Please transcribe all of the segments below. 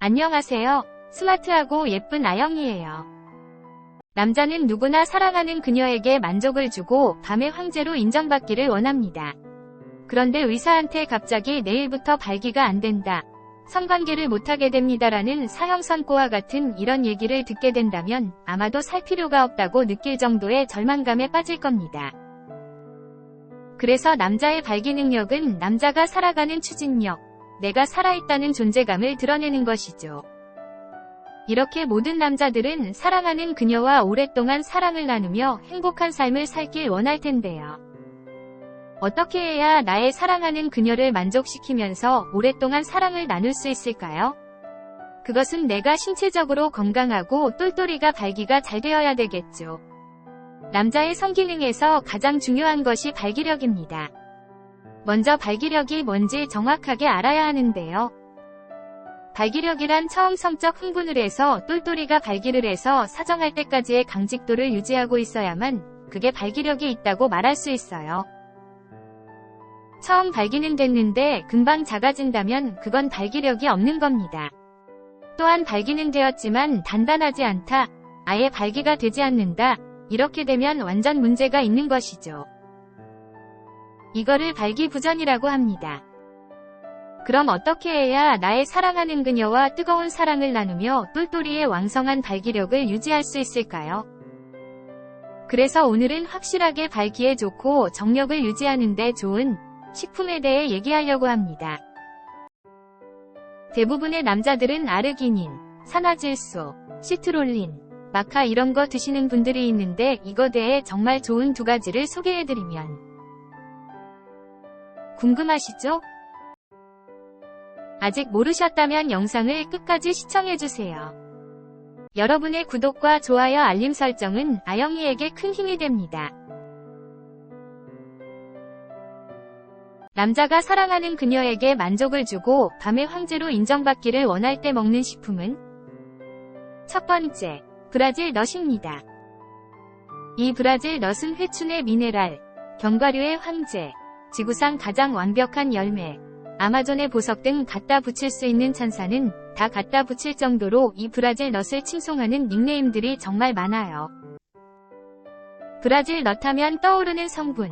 안녕하세요. 스마트하고 예쁜 아영이에요. 남자는 누구나 사랑하는 그녀에게 만족을 주고 밤의 황제로 인정받기를 원합니다. 그런데 의사한테 갑자기 내일부터 발기가 안 된다, 성관계를 못하게 됩니다라는 사형 선고와 같은 이런 얘기를 듣게 된다면 아마도 살 필요가 없다고 느낄 정도의 절망감에 빠질 겁니다. 그래서 남자의 발기 능력은 남자가 살아가는 추진력, 내가 살아있다는 존재감을 드러내는 것이죠. 이렇게 모든 남자들은 사랑하는 그녀와 오랫동안 사랑을 나누며 행복한 삶을 살길 원할 텐데요. 어떻게 해야 나의 사랑하는 그녀를 만족시키면서 오랫동안 사랑을 나눌 수 있을까요? 그것은 내가 신체적으로 건강하고 똘똘이가 발기가 잘 되어야 되겠죠. 남자의 성기능에서 가장 중요한 것이 발기력입니다. 먼저 발기력이 뭔지 정확하게 알아야 하는데요. 발기력이란 처음 성적 흥분을 해서 똘똘이가 발기를 해서 사정할 때까지의 강직도를 유지하고 있어야만 그게 발기력이 있다고 말할 수 있어요. 처음 발기는 됐는데 금방 작아진다면 그건 발기력이 없는 겁니다. 또한 발기는 되었지만 단단하지 않다, 아예 발기가 되지 않는다, 이렇게 되면 완전 문제가 있는 것이죠. 이거를 발기부전이라고 합니다. 그럼 어떻게 해야 나의 사랑하는 그녀와 뜨거운 사랑을 나누며 똘똘이의 왕성한 발기력을 유지할 수 있을까요? 그래서 오늘은 확실하게 발기에 좋고 정력을 유지하는 데 좋은 식품에 대해 얘기하려고 합니다. 대부분의 남자들은 아르기닌, 산화질소, 시트롤린, 마카 이런 거 드시는 분들이 있는데 이거 대해 정말 좋은 두 가지를 소개해드리면 궁금하시죠? 아직 모르셨다면 영상을 끝까지 시청해주세요. 여러분의 구독과 좋아요 알림 설정은 아영이에게 큰 힘이 됩니다. 남자가 사랑하는 그녀에게 만족을 주고 밤의 황제로 인정받기를 원할 때 먹는 식품은? 첫 번째, 브라질 넛입니다. 이 브라질 넛은 회춘의 미네랄, 견과류의 황제, 지구상 가장 완벽한 열매, 아마존의 보석 등 갖다 붙일 수 있는 천사는 다 갖다 붙일 정도로 이 브라질 넛을 칭송하는 닉네임들이 정말 많아요. 브라질 넛 하면 떠오르는 성분,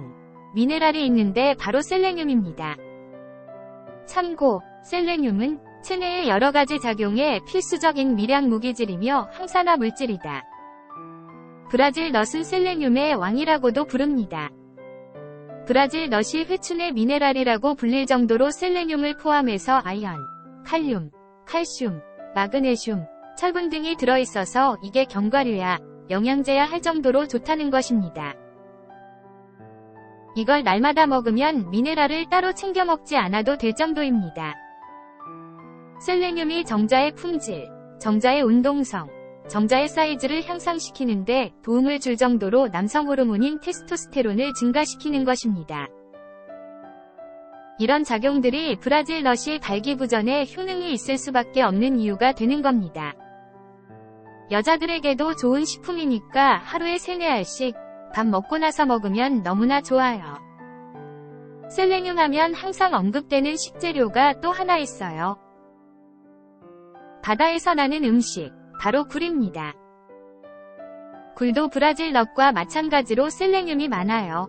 미네랄이 있는데 바로 셀레늄입니다. 참고, 셀레늄은 체내의 여러가지 작용에 필수적인 미량 무기질이며 항산화 물질이다. 브라질 넛은 셀레늄의 왕이라고도 부릅니다. 브라질 넛이 회춘의 미네랄이라고 불릴 정도로 셀레늄을 포함해서 아연, 칼륨, 칼슘, 마그네슘, 철분 등이 들어있어서 이게 견과류야, 영양제야 할 정도로 좋다는 것입니다. 이걸 날마다 먹으면 미네랄을 따로 챙겨 먹지 않아도 될 정도입니다. 셀레늄이 정자의 품질, 정자의 운동성, 정자의 사이즈를 향상시키는데 도움을 줄 정도로 남성 호르몬인 테스토스테론을 증가시키는 것입니다. 이런 작용들이 브라질 넛이 발기부전에 효능이 있을 수밖에 없는 이유가 되는 겁니다. 여자들에게도 좋은 식품이니까 하루에 3-4알씩 밥 먹고 나서 먹으면 너무나 좋아요. 셀레늄 하면 항상 언급되는 식재료가 또 하나 있어요. 바다에서 나는 음식, 바로 굴입니다. 굴도 브라질 넛과 마찬가지로 셀레늄이 많아요.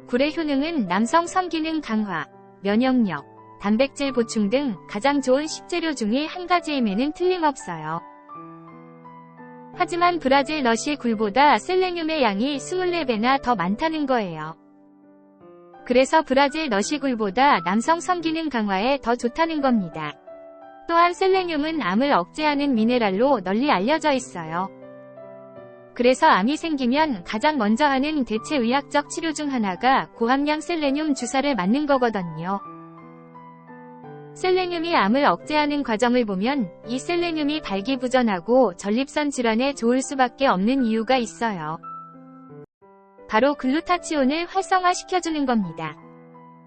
굴의 효능은 남성 성기능 강화, 면역력, 단백질 보충 등 가장 좋은 식재료 중의 한 가지임에는 틀림없어요. 하지만 브라질 넛이 굴보다 셀레늄의 양이 24배나 더 많다는 거예요. 그래서 브라질 넛이 굴보다 남성 성기능 강화에 더 좋다는 겁니다. 또한 셀레늄은 암을 억제하는 미네랄로 널리 알려져 있어요. 그래서 암이 생기면 가장 먼저 하는 대체 의학적 치료 중 하나가 고함량 셀레늄 주사를 맞는 거거든요. 셀레늄이 암을 억제하는 과정을 보면 이 셀레늄이 발기부전하고 전립선 질환에 좋을 수밖에 없는 이유가 있어요. 바로 글루타치온을 활성화시켜주는 겁니다.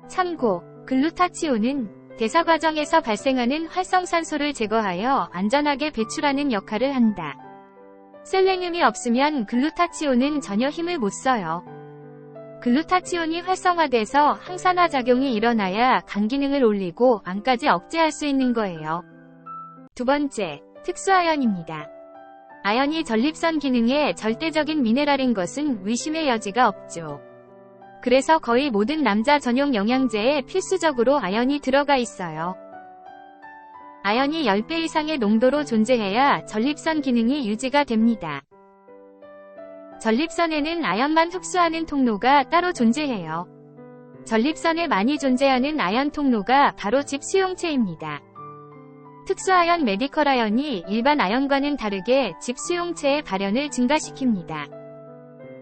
참고, 글루타치온은 대사 과정에서 발생하는 활성산소를 제거하여 안전하게 배출하는 역할을 한다. 셀레늄이 없으면 글루타치온은 전혀 힘을 못 써요. 글루타치온이 활성화돼서 항산화 작용이 일어나야 간 기능을 올리고 암까지 억제할 수 있는 거예요. 두 번째, 특수아연입니다. 아연이 전립선 기능에 절대적인 미네랄인 것은 의심의 여지가 없죠. 그래서 거의 모든 남자 전용 영양제에 필수적으로 아연이 들어가 있어요. 아연이 10배 이상의 농도로 존재해야 전립선 기능이 유지가 됩니다. 전립선에는 아연만 흡수하는 통로가 따로 존재해요. 전립선에 많이 존재하는 아연 통로가 바로 집 수용체입니다. 특수아연 메디컬 아연이 일반 아연과는 다르게 집 수용체의 발현을 증가시킵니다.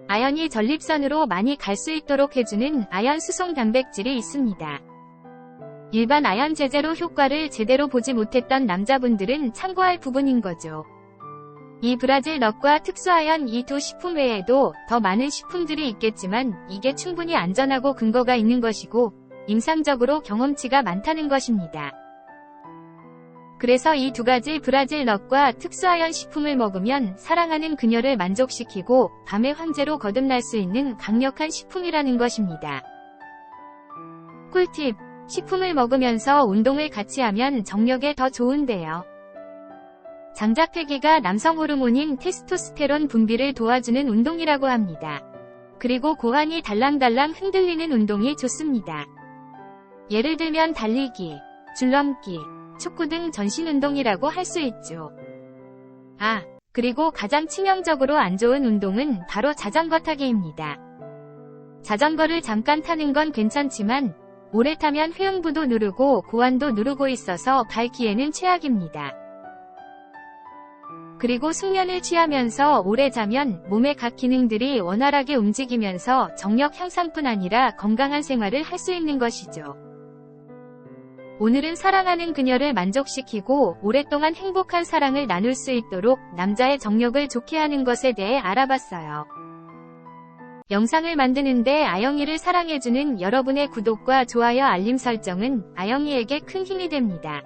아연이 전립선으로 많이 갈 수 있도록 해주는 아연 수송 단백질이 있습니다. 일반 아연 제제로 효과를 제대로 보지 못했던 남자분들은 참고할 부분인 거죠. 이 브라질 넛과 특수아연 이 두 식품 외에도 더 많은 식품들이 있겠지만 이게 충분히 안전하고 근거가 있는 것이고 임상적으로 경험치가 많다는 것입니다. 그래서 이 두 가지 브라질 넛과 특수아연 식품을 먹으면 사랑하는 그녀를 만족시키고 밤의 황제로 거듭날 수 있는 강력한 식품이라는 것입니다. 꿀팁! 식품을 먹으면서 운동을 같이 하면 정력에 더 좋은데요. 장작폐기가 남성 호르몬인 테스토스테론 분비를 도와주는 운동이라고 합니다. 그리고 고환이 달랑달랑 흔들리는 운동이 좋습니다. 예를 들면 달리기, 줄넘기, 축구 등 전신운동이라고 할 수 있죠. 그리고 가장 치명적으로 안 좋은 운동은 바로 자전거 타기입니다. 자전거를 잠깐 타는 건 괜찮지만 오래 타면 회음부도 누르고 고환도 누르고 있어서 발 기에는 최악입니다. 그리고 숙면을 취하면서 오래 자면 몸의 각 기능들이 원활하게 움직이면서 정력 향상뿐 아니라 건강한 생활을 할 수 있는 것이죠. 오늘은 사랑하는 그녀를 만족시키고 오랫동안 행복한 사랑을 나눌 수 있도록 남자의 정력을 좋게 하는 것에 대해 알아봤어요. 영상을 만드는데 아영이를 사랑해주는 여러분의 구독과 좋아요 알림 설정은 아영이에게 큰 힘이 됩니다.